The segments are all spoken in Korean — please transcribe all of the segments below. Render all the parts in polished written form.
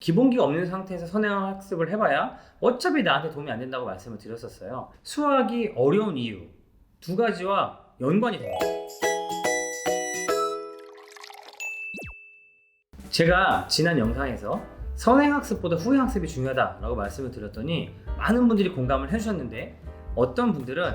기본기가 없는 상태에서 선행학습을 해봐야 어차피 나한테 도움이 안 된다고 말씀을 드렸었어요. 수학이 어려운 이유 두 가지와 연관이 됩니다. 제가 지난 영상에서 선행학습보다 후행학습이 중요하다라고 말씀을 드렸더니 많은 분들이 공감을 해주셨는데, 어떤 분들은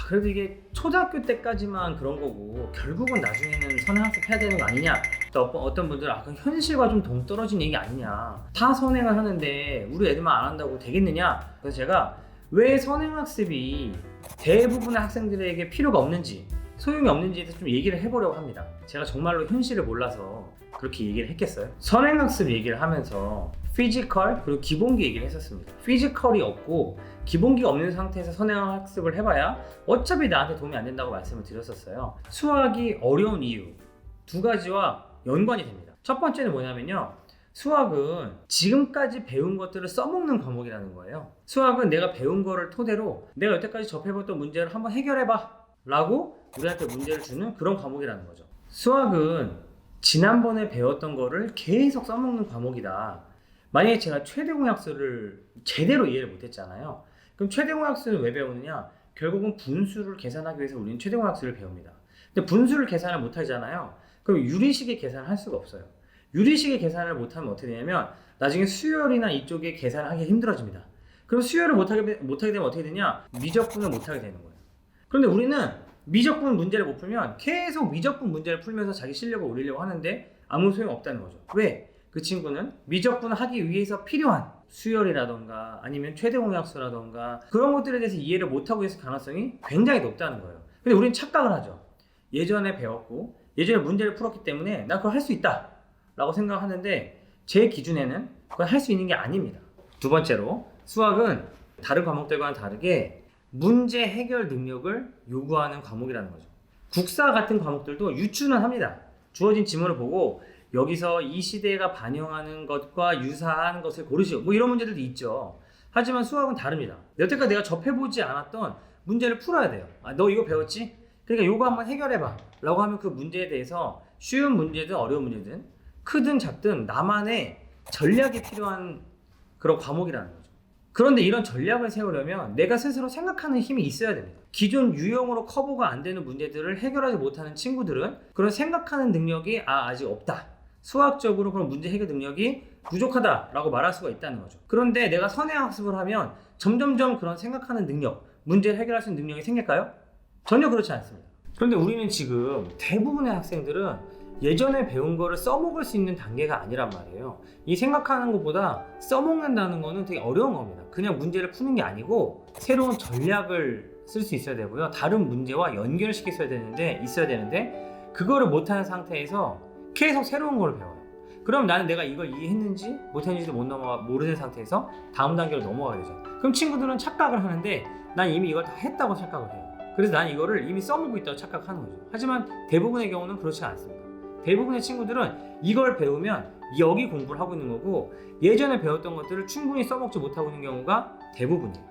그래도 이게 초등학교 때까지만 그런 거고 결국은 나중에는 선행학습 해야 되는 거 아니냐, 또 어떤 분들은 그건 현실과 좀 동떨어진 얘기 아니냐, 다 선행을 하는데 우리 애들만 안 한다고 되겠느냐. 그래서 제가 왜 선행학습이 대부분의 학생들에게 필요가 없는지, 소용이 없는지에 대해서 좀 얘기를 해보려고 합니다. 제가 정말로 현실을 몰라서 그렇게 얘기를 했겠어요? 선행학습 얘기를 하면서 피지컬 그리고 기본기 얘기를 했었습니다. 피지컬이 없고 기본기가 없는 상태에서 선행학습을 해봐야 어차피 나한테 도움이 안 된다고 말씀을 드렸었어요. 수학이 어려운 이유 두 가지와 연관이 됩니다. 첫 번째는 뭐냐면요, 수학은 지금까지 배운 것들을 써먹는 과목이라는 거예요. 수학은 내가 배운 거를 토대로 내가 여태까지 접해봤던 문제를 한번 해결해봐 라고 우리한테 문제를 주는 그런 과목이라는 거죠. 수학은 지난번에 배웠던 거를 계속 써먹는 과목이다. 만약에 제가 최대공약수를 제대로 이해를 못했잖아요. 그럼 최대공약수는 왜 배우느냐? 결국은 분수를 계산하기 위해서 우리는 최대공약수를 배웁니다. 근데 분수를 계산을 못하잖아요. 그럼 유리식의 계산을 할 수가 없어요. 유리식의 계산을 못하면 어떻게 되냐면 나중에 수열이나 이쪽에 계산을 하기 힘들어집니다. 그럼 수열을 못하게 되면 어떻게 되냐? 미적분을 못하게 되는 거예요. 그런데 우리는 미적분 문제를 못 풀면 계속 미적분 문제를 풀면서 자기 실력을 올리려고 하는데 아무 소용 없다는 거죠. 왜? 그 친구는 미적분을 하기 위해서 필요한 수열이라던가 아니면 최대공약수라던가 그런 것들에 대해서 이해를 못하고 있을 가능성이 굉장히 높다는 거예요. 근데 우리는 착각을 하죠. 예전에 배웠고 예전에 문제를 풀었기 때문에 나 그걸 할 수 있다 라고 생각하는데, 제 기준에는 그건 할 수 있는 게 아닙니다. 두 번째로, 수학은 다른 과목들과는 다르게 문제 해결 능력을 요구하는 과목이라는 거죠. 국사 같은 과목들도 유추는 합니다. 주어진 지문을 보고 여기서 이 시대가 반영하는 것과 유사한 것을 고르시오, 뭐 이런 문제들도 있죠. 하지만 수학은 다릅니다. 여태까지 내가 접해보지 않았던 문제를 풀어야 돼요. 너 이거 배웠지? 그러니까 이거 한번 해결해봐 라고 하면 그 문제에 대해서 쉬운 문제든 어려운 문제든 크든 작든 나만의 전략이 필요한 그런 과목이라는 거죠. 그런데 이런 전략을 세우려면 내가 스스로 생각하는 힘이 있어야 됩니다. 기존 유형으로 커버가 안 되는 문제들을 해결하지 못하는 친구들은 그런 생각하는 능력이 아직 없다, 수학적으로 그런 문제 해결 능력이 부족하다라고 말할 수가 있다는 거죠. 그런데 내가 선행학습을 하면 점점점 그런 생각하는 능력, 문제를 해결할 수 있는 능력이 생길까요? 전혀 그렇지 않습니다. 그런데 우리는 지금 대부분의 학생들은 예전에 배운 거를 써먹을 수 있는 단계가 아니란 말이에요. 이 생각하는 것보다 써먹는다는 거는 되게 어려운 겁니다. 그냥 문제를 푸는 게 아니고 새로운 전략을 쓸 수 있어야 되고요. 다른 문제와 연결시켜 있어야 되는데 그거를 못하는 상태에서 계속 새로운 걸 배워요. 그럼 나는 내가 이걸 이해했는지 못했는지도 모르는 상태에서 다음 단계로 넘어가게 되죠. 그럼 친구들은 착각을 하는데 난 이미 이걸 다 했다고 착각을 해요. 그래서 난 이거를 이미 써먹고 있다고 착각하는 거죠. 하지만 대부분의 경우는 그렇지 않습니다. 대부분의 친구들은 이걸 배우면 여기 공부를 하고 있는 거고 예전에 배웠던 것들을 충분히 써먹지 못하고 있는 경우가 대부분이에요.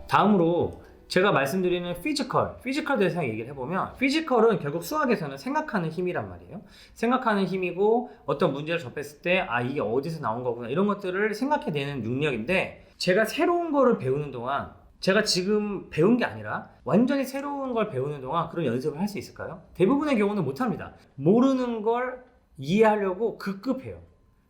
다음으로 제가 말씀드리는 피지컬 대해서 얘기를 해보면, 피지컬은 결국 수학에서는 생각하는 힘이란 말이에요. 생각하는 힘이고 어떤 문제를 접했을 때 이게 어디서 나온 거구나 이런 것들을 생각해내는 능력인데, 제가 새로운 거를 배우는 동안 제가 지금 배운 게 아니라 완전히 새로운 걸 배우는 동안 그런 연습을 할 수 있을까요? 대부분의 경우는 못합니다. 모르는 걸 이해하려고 급급해요.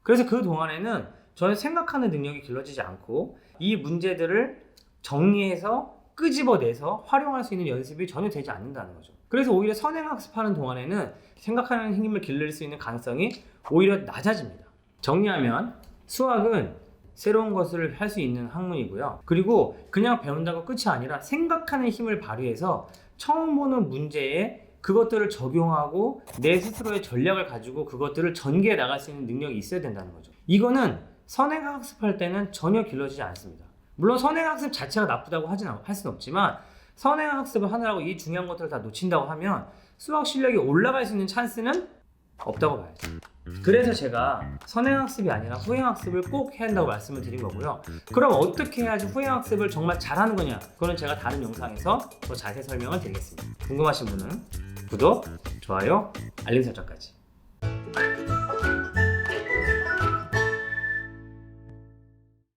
그래서 그 동안에는 저는 생각하는 능력이 길러지지 않고 이 문제들을 정리해서 끄집어내서 활용할 수 있는 연습이 전혀 되지 않는다는 거죠. 그래서 오히려 선행학습하는 동안에는 생각하는 힘을 길러낼 수 있는 가능성이 오히려 낮아집니다. 정리하면 수학은 새로운 것을 할 수 있는 학문이고요. 그리고 그냥 배운다고 끝이 아니라 생각하는 힘을 발휘해서 처음 보는 문제에 그것들을 적용하고 내 스스로의 전략을 가지고 그것들을 전개해 나갈 수 있는 능력이 있어야 된다는 거죠. 이거는 선행학습할 때는 전혀 길러지지 않습니다. 물론 선행학습 자체가 나쁘다고 할 수는 없지만 선행학습을 하느라고 이 중요한 것들을 다 놓친다고 하면 수학 실력이 올라갈 수 있는 찬스는 없다고 봐야죠. 그래서 제가 선행학습이 아니라 후행학습을 꼭 해야 한다고 말씀을 드린 거고요. 그럼 어떻게 해야지 후행학습을 정말 잘하는 거냐, 그거는 제가 다른 영상에서 더 자세히 설명을 드리겠습니다. 궁금하신 분은 구독, 좋아요, 알림 설정까지.